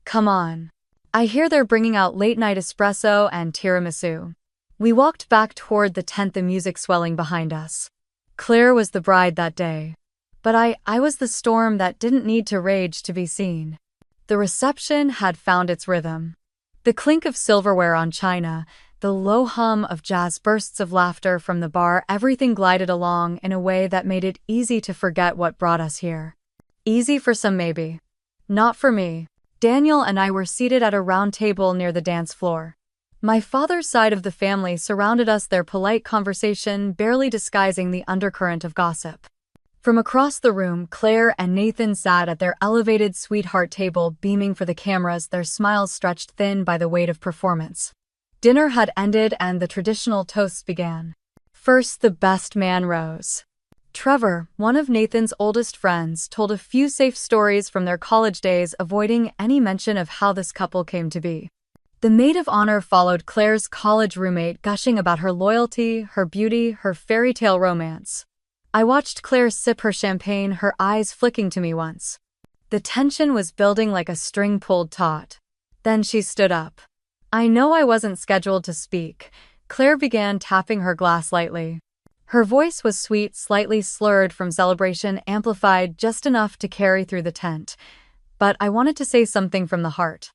"Come on. I hear they're bringing out late-night espresso and tiramisu." We walked back toward the tent, the music swelling behind us. Claire was the bride that day. But I was the storm that didn't need to rage to be seen. The reception had found its rhythm. The clink of silverware on china, the low hum of jazz, bursts of laughter from the bar, everything glided along in a way that made it easy to forget what brought us here. Easy for some, maybe. Not for me. Daniel and I were seated at a round table near the dance floor. My father's side of the family surrounded us, their polite conversation barely disguising the undercurrent of gossip. From across the room, Claire and Nathan sat at their elevated sweetheart table, beaming for the cameras, their smiles stretched thin by the weight of performance. Dinner had ended and the traditional toasts began. First, the best man rose. Trevor, one of Nathan's oldest friends, told a few safe stories from their college days, avoiding any mention of how this couple came to be. The maid of honor followed Claire's college roommate, gushing about her loyalty, her beauty, her fairy tale romance. I watched Claire sip her champagne, her eyes flicking to me once. The tension was building like a string pulled taut. Then she stood up. I know I wasn't scheduled to speak. Claire began tapping her glass lightly. Her voice was sweet, slightly slurred from celebration, amplified just enough to carry through the tent. But I wanted to say something from the heart.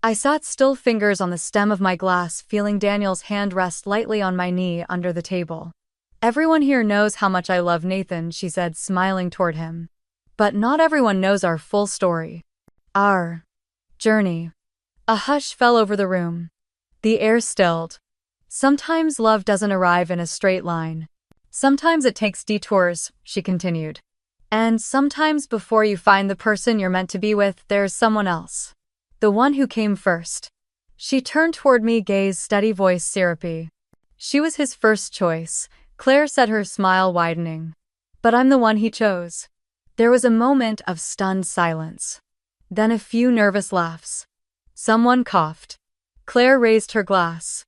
I sat still, fingers on the stem of my glass, feeling Daniel's hand rest lightly on my knee under the table. Everyone here knows how much I love Nathan, she said, smiling toward him. But not everyone knows our full story. Our journey. A hush fell over the room. The air stilled. Sometimes love doesn't arrive in a straight line. Sometimes it takes detours, she continued. And sometimes before you find the person you're meant to be with, there's someone else. The one who came first. She turned toward me, gaze steady, voice syrupy. She was his first choice, Claire said, her smile widening. But I'm the one he chose. There was a moment of stunned silence. Then a few nervous laughs. Someone coughed. Claire raised her glass.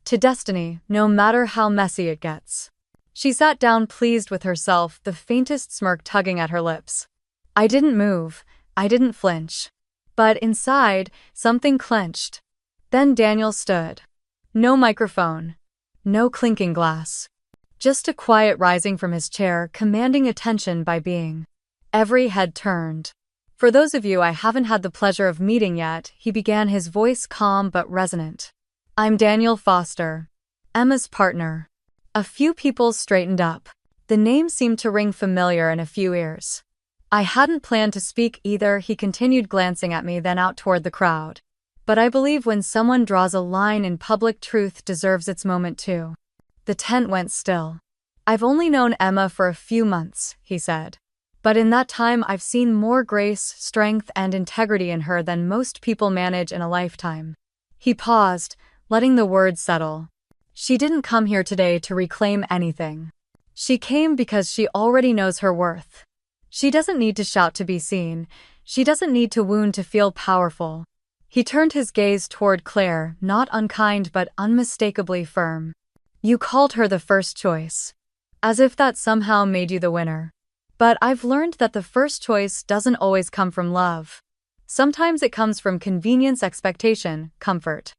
To destiny, no matter how messy it gets. She sat down, pleased with herself, the faintest smirk tugging at her lips. I didn't move. I didn't flinch. But inside, something clenched. Then Daniel stood. No microphone. No clinking glass. Just a quiet rising from his chair, commanding attention by being. Every head turned. For those of you I haven't had the pleasure of meeting yet, he began, his voice calm but resonant. I'm Daniel Foster, Emma's partner. A few people straightened up. The name seemed to ring familiar in a few ears. I hadn't planned to speak either, he continued, glancing at me, then out toward the crowd. But I believe when someone draws a line in public, truth deserves its moment too. The tent went still. I've only known Emma for a few months, he said. But in that time I've seen more grace, strength, and integrity in her than most people manage in a lifetime. He paused, letting the words settle. She didn't come here today to reclaim anything. She came because she already knows her worth. She doesn't need to shout to be seen. She doesn't need to wound to feel powerful. He turned his gaze toward Claire, not unkind but unmistakably firm. You called her the first choice. As if that somehow made you the winner. But I've learned that the first choice doesn't always come from love. Sometimes it comes from convenience, expectation, comfort.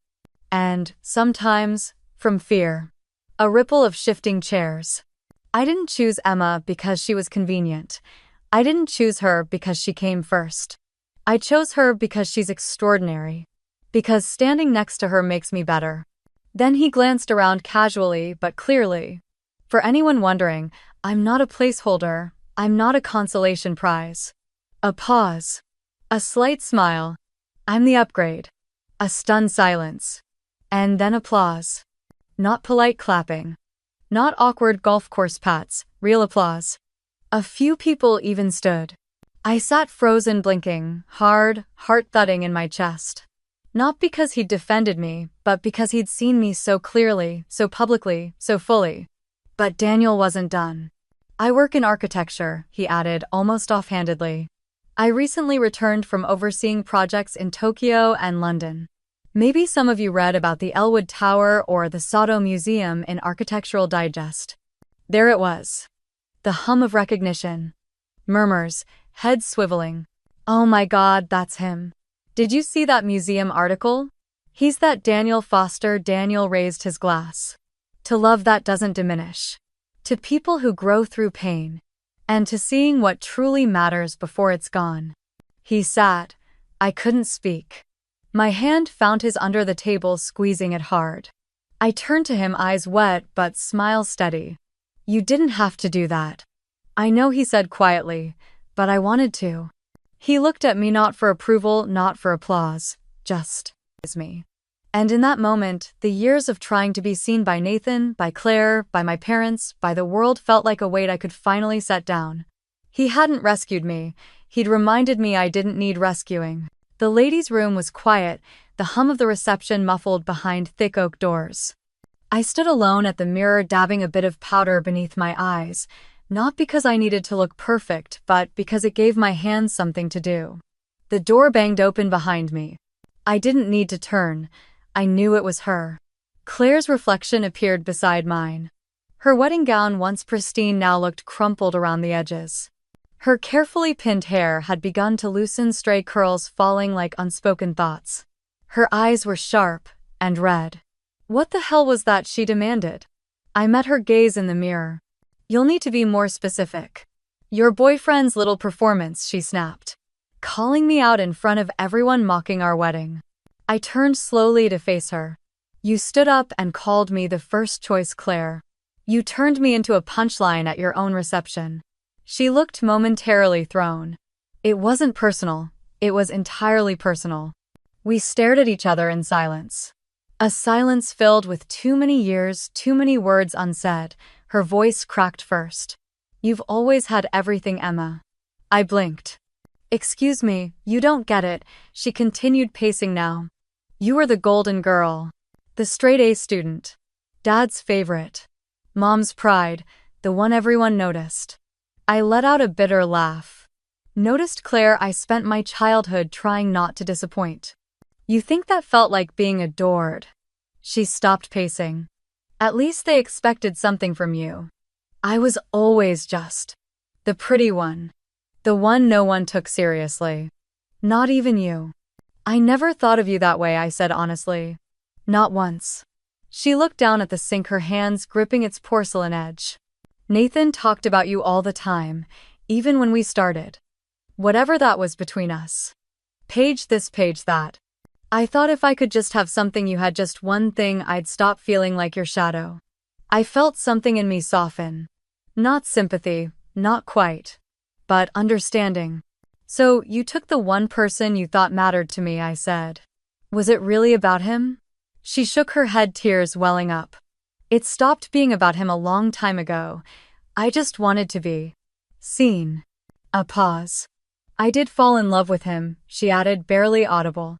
And, sometimes, from fear. A ripple of shifting chairs. I didn't choose Emma because she was convenient. I didn't choose her because she came first. I chose her because she's extraordinary. Because standing next to her makes me better. Then he glanced around casually but clearly. For anyone wondering, I'm not a placeholder. I'm not a consolation prize. A pause. A slight smile. I'm the upgrade. A stunned silence. And then applause. Not polite clapping. Not awkward golf course pats, real applause. A few people even stood. I sat frozen, blinking, hard, heart thudding in my chest. Not because he'd defended me, but because he'd seen me so clearly, so publicly, so fully. But Daniel wasn't done. I work in architecture, he added, almost offhandedly. I recently returned from overseeing projects in Tokyo and London. Maybe some of you read about the Elwood Tower or the Sato Museum in Architectural Digest. There it was. The hum of recognition. Murmurs, heads swiveling. Oh my God, that's him. Did you see that museum article? He's that Daniel Foster. Daniel raised his glass. To love that doesn't diminish. To people who grow through pain. And to seeing what truly matters before it's gone. He sat. I couldn't speak. My hand found his under the table, squeezing it hard. I turned to him, eyes wet but smile steady. You didn't have to do that. I know, he said quietly, but I wanted to. He looked at me, not for approval, not for applause, just as me. And in that moment, the years of trying to be seen by Nathan, by Claire, by my parents, by the world felt like a weight I could finally set down. He hadn't rescued me. He'd reminded me I didn't need rescuing. The ladies' room was quiet, the hum of the reception muffled behind thick oak doors. I stood alone at the mirror, dabbing a bit of powder beneath my eyes, Not because I needed to look perfect, but because it gave my hands something to do. The door banged open behind me. I didn't need to turn. I knew it was her. Claire's reflection appeared beside mine. Her wedding gown, once pristine, now looked crumpled around the edges. Her carefully pinned hair had begun to loosen, stray curls falling like unspoken thoughts. Her eyes were sharp and red. What the hell was that she demanded? I met her gaze in the mirror. You'll need to be more specific. Your boyfriend's little performance, she snapped, calling me out in front of everyone, mocking our wedding. I turned slowly to face her. You stood up and called me the first choice, Claire. You turned me into a punchline at your own reception. She looked momentarily thrown. It wasn't personal. It was entirely personal. We stared at each other in silence. A silence filled with too many years, too many words unsaid. Her voice cracked first. You've always had everything, Emma. I blinked. Excuse me, you don't get it, she continued, pacing now. You were the golden girl. The straight-A student. Dad's favorite. Mom's pride, the one everyone noticed. I let out a bitter laugh. Noticed, Claire, I spent my childhood trying not to disappoint. You think that felt like being adored? She stopped pacing. At least they expected something from you. I was always just the pretty one. The one no one took seriously. Not even you. I never thought of you that way, I said honestly. Not once. She looked down at the sink, her hands gripping its porcelain edge. Nathan talked about you all the time, even when we started. Whatever that was between us. Page this, page that. I thought if I could just have something you had, just one thing, I'd stop feeling like your shadow. I felt something in me soften. Not sympathy, not quite. But understanding. So, you took the one person you thought mattered to me, I said. Was it really about him? She shook her head, tears welling up. It stopped being about him a long time ago. I just wanted to be seen. A pause. I did fall in love with him, she added, barely audible.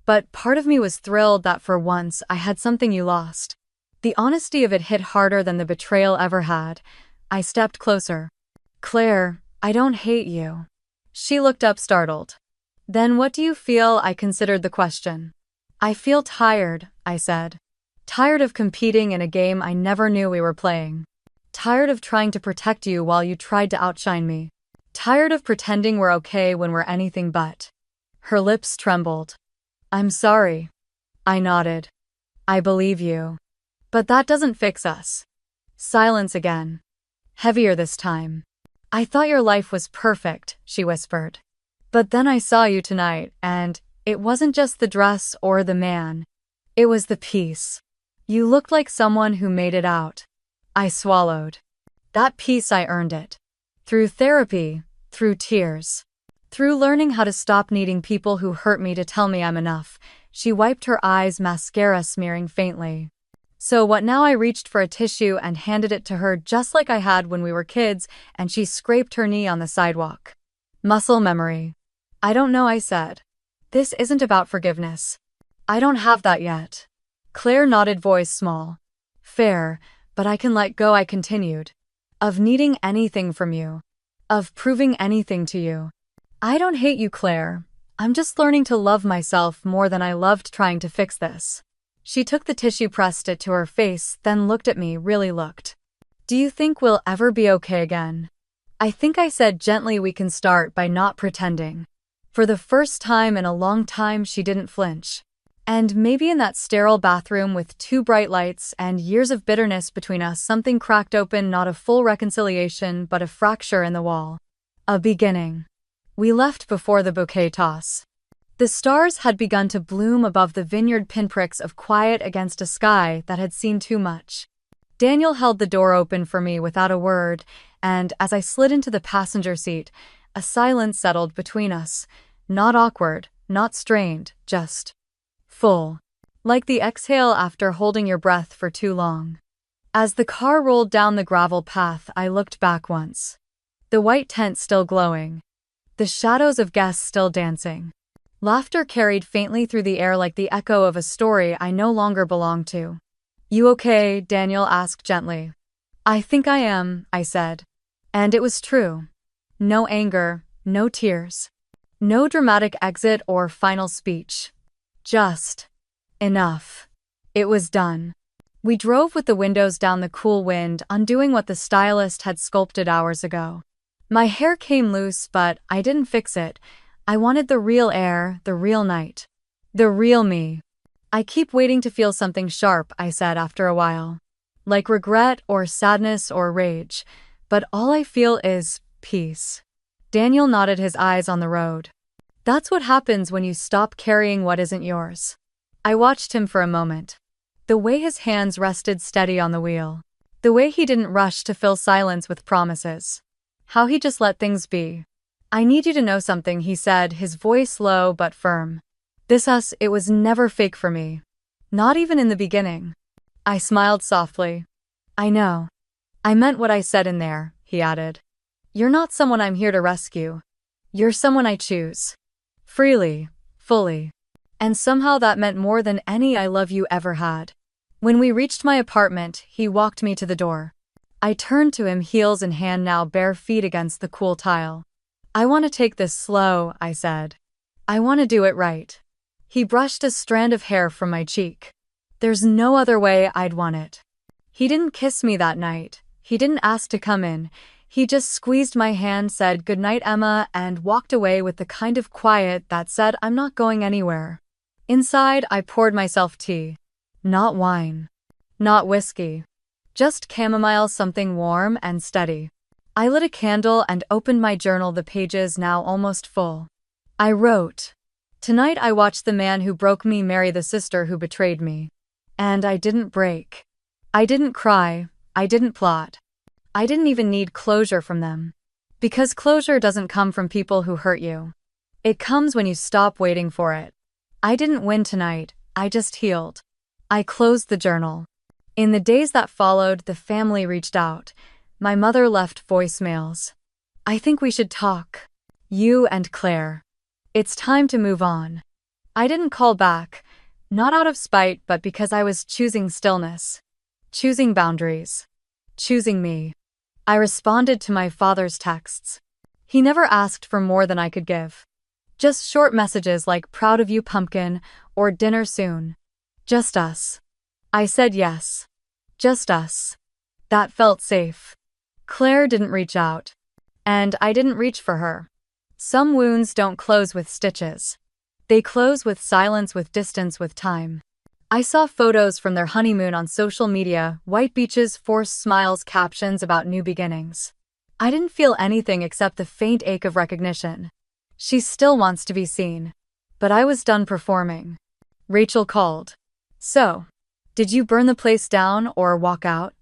But part of me was thrilled that for once I had something you lost. The honesty of it hit harder than the betrayal ever had. I stepped closer. Claire, I don't hate you. She looked up, startled. Then what do you feel? I considered the question. I feel tired, I said. Tired of competing in a game I never knew we were playing. Tired of trying to protect you while you tried to outshine me. Tired of pretending we're okay when we're anything but. Her lips trembled. I'm sorry. I nodded. I believe you. But that doesn't fix us. Silence again. Heavier this time. I thought your life was perfect, she whispered. But then I saw you tonight, and it wasn't just the dress or the man. It was the peace. You looked like someone who made it out. I swallowed. That peace, I earned it. Through therapy, through tears. Through learning how to stop needing people who hurt me to tell me I'm enough. She wiped her eyes, mascara smearing faintly. So what now? I reached for a tissue and handed it to her, just like I had when we were kids, and she scraped her knee on the sidewalk. Muscle memory. I don't know, I said. This isn't about forgiveness. I don't have that yet. Claire nodded, voice small. Fair, but I can let go, I continued. Of needing anything from you. Of proving anything to you. I don't hate you, Claire. I'm just learning to love myself more than I loved trying to fix this. She took the tissue, pressed it to her face, then looked at me, really looked. Do you think we'll ever be okay again? I think, I said gently. We can start by not pretending. For the first time in a long time, she didn't flinch. And maybe in that sterile bathroom with 2 bright lights and years of bitterness between us, something cracked open, not a full reconciliation, but a fracture in the wall. A beginning. We left before the bouquet toss. The stars had begun to bloom above the vineyard, pinpricks of quiet against a sky that had seen too much. Daniel held the door open for me without a word, and as I slid into the passenger seat, a silence settled between us. Not awkward, not strained, just full. Like the exhale after holding your breath for too long. As the car rolled down the gravel path, I looked back once. The white tent still glowing. The shadows of guests still dancing. Laughter carried faintly through the air like the echo of a story I no longer belonged to. You okay? Daniel asked gently. I think I am, I said. And it was true. No anger, no tears. No dramatic exit or final speech. Just enough. It was done. We drove with the windows down the cool wind, undoing what the stylist had sculpted hours ago. My hair came loose, but I didn't fix it. I wanted the real air, the real night. The real me. I keep waiting to feel something sharp, I said after a while. Like regret or sadness or rage. But all I feel is peace. Daniel nodded, his eyes on the road. That's what happens when you stop carrying what isn't yours. I watched him for a moment. The way his hands rested steady on the wheel. The way he didn't rush to fill silence with promises. How he just let things be. I need you to know something, he said, his voice low but firm. This us, it was never fake for me. Not even in the beginning. I smiled softly. I know. I meant what I said in there, he added. You're not someone I'm here to rescue. You're someone I choose. Freely, fully. And somehow that meant more than any I love you ever had. When we reached my apartment, he walked me to the door. I turned to him, heels in hand, now bare feet against the cool tile. I want to take this slow, I said. I want to do it right. He brushed a strand of hair from my cheek. There's no other way I'd want it. He didn't kiss me that night. He didn't ask to come in. He just squeezed my hand, said "Good night, Emma," and walked away with the kind of quiet that said I'm not going anywhere. Inside, I poured myself tea. Not wine. Not whiskey. Just chamomile, something warm and steady. I lit a candle and opened my journal, the pages now almost full. I wrote, "Tonight I watched the man who broke me marry the sister who betrayed me. And I didn't break. I didn't cry. I didn't plot. I didn't even need closure from them. Because closure doesn't come from people who hurt you. It comes when you stop waiting for it. I didn't win tonight, I just healed." I closed the journal. In the days that followed, the family reached out. My mother left voicemails. "I think we should talk. You and Claire. It's time to move on." I didn't call back, not out of spite, but because I was choosing stillness. Choosing boundaries. Choosing me. I responded to my father's texts. He never asked for more than I could give. Just short messages like "Proud of you, pumpkin," or "Dinner soon." Just us. I said yes. Just us. That felt safe. Claire didn't reach out. And I didn't reach for her. Some wounds don't close with stitches. They close with silence, with distance, with time. I saw photos from their honeymoon on social media, white beaches, forced smiles, captions about new beginnings. I didn't feel anything except the faint ache of recognition. She still wants to be seen. But I was done performing. Rachel called. "So, did you burn the place down or walk out?"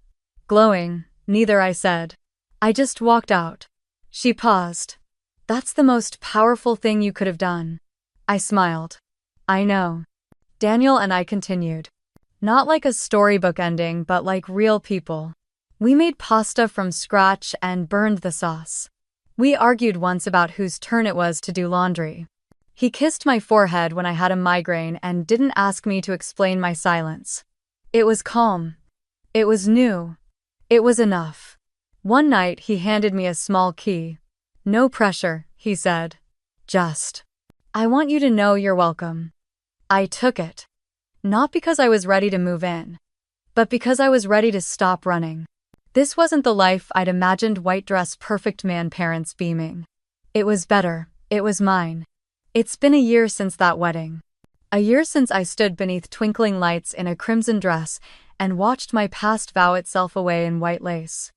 Glowing, "Neither," I said. "I just walked out." She paused. "That's the most powerful thing you could have done." I smiled. "I know." Daniel and I continued. Not like a storybook ending, but like real people. We made pasta from scratch and burned the sauce. We argued once about whose turn it was to do laundry. He kissed my forehead when I had a migraine and didn't ask me to explain my silence. It was calm. It was new. It was enough. One night he handed me a small key. "No pressure," he said. "Just, I want you to know you're welcome." I took it. Not because I was ready to move in, but because I was ready to stop running. This wasn't the life I'd imagined, white dress, perfect man, parents beaming. It was better. It was mine. It's been a year since that wedding. A year since I stood beneath twinkling lights in a crimson dress and watched my past vow itself away in white lace.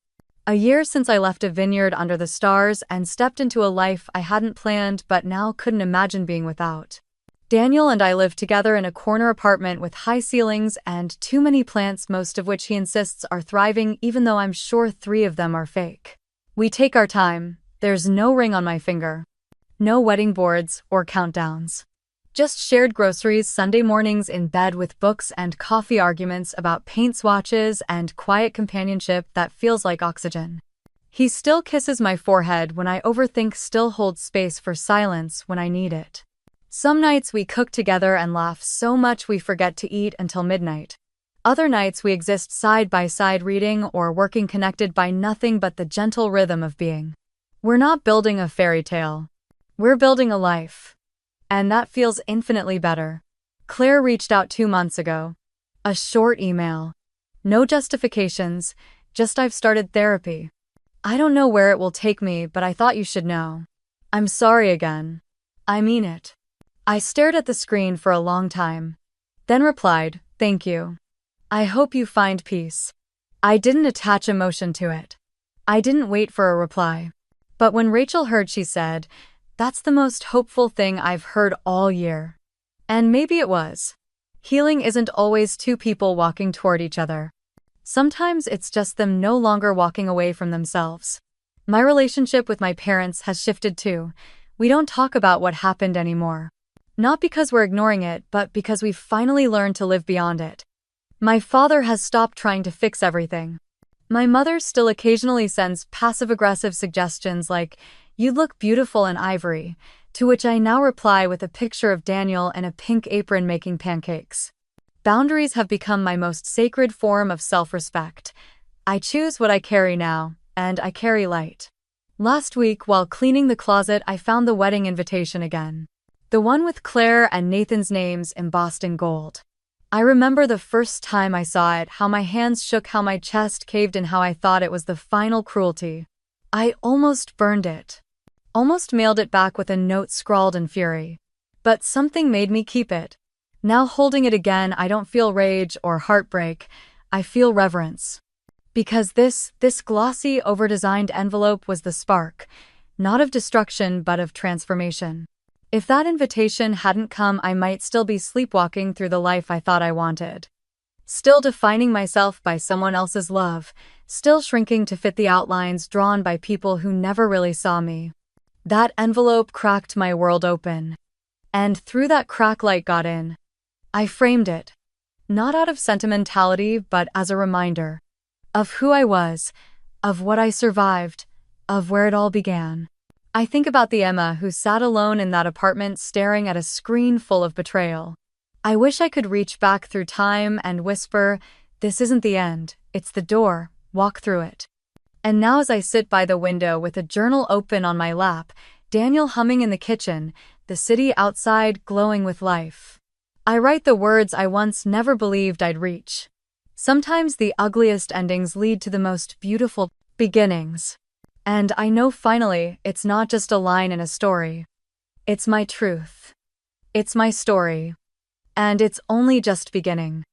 A year since I left a vineyard under the stars and stepped into a life I hadn't planned but now couldn't imagine being without. Daniel and I live together in a corner apartment with high ceilings and too many plants, most of which he insists are thriving, even though I'm sure 3 of them are fake. We take our time. There's no ring on my finger. No wedding boards or countdowns. Just shared groceries, Sunday mornings in bed with books and coffee, arguments about paint swatches, and quiet companionship that feels like oxygen. He still kisses my forehead when I overthink, still holds space for silence when I need it. Some nights we cook together and laugh so much we forget to eat until midnight. Other nights we exist side by side reading or working connected by nothing but the gentle rhythm of being. We're not building a fairy tale. We're building a life. And that feels infinitely better. Claire reached out 2 months ago. A short email. No justifications, just I've started therapy. I don't know where it will take me, but I thought you should know. I'm sorry again. I mean it. I stared at the screen for a long time. Then replied, thank you. I hope you find peace. I didn't attach emotion to it. I didn't wait for a reply. But when Rachel heard, she said, that's the most hopeful thing I've heard all year. And maybe it was. Healing isn't always two people walking toward each other. Sometimes it's just them no longer walking away from themselves. My relationship with my parents has shifted too. We don't talk about what happened anymore. Not because we're ignoring it, but because we've finally learned to live beyond it. My father has stopped trying to fix everything. My mother still occasionally sends passive-aggressive suggestions like, "You look beautiful in ivory," to which I now reply with a picture of Daniel in a pink apron making pancakes. Boundaries have become my most sacred form of self-respect. I choose what I carry now, and I carry light. Last week, while cleaning the closet, I found the wedding invitation again. The one with Claire and Nathan's names embossed in gold. I remember the first time I saw it, how my hands shook, how my chest caved, and how I thought it was the final cruelty. I almost burned it. Almost mailed it back with a note scrawled in fury. But something made me keep it. Now holding it again, I don't feel rage or heartbreak. I feel reverence. Because this glossy, over-designed envelope was the spark, not of destruction but of transformation. If that invitation hadn't come, I might still be sleepwalking through the life I thought I wanted. Still defining myself by someone else's love, still shrinking to fit the outlines drawn by people who never really saw me. That envelope cracked my world open. And through that crack, light got in. I framed it. Not out of sentimentality, but as a reminder. Of who I was, of what I survived, of where it all began. I think about the Emma who sat alone in that apartment staring at a screen full of betrayal. I wish I could reach back through time and whisper, this isn't the end, it's the door, walk through it. And now as I sit by the window with a journal open on my lap, Daniel humming in the kitchen, the city outside glowing with life. I write the words I once never believed I'd reach. Sometimes the ugliest endings lead to the most beautiful beginnings. And I know finally, it's not just a line in a story. It's my truth. It's my story. And it's only just beginning.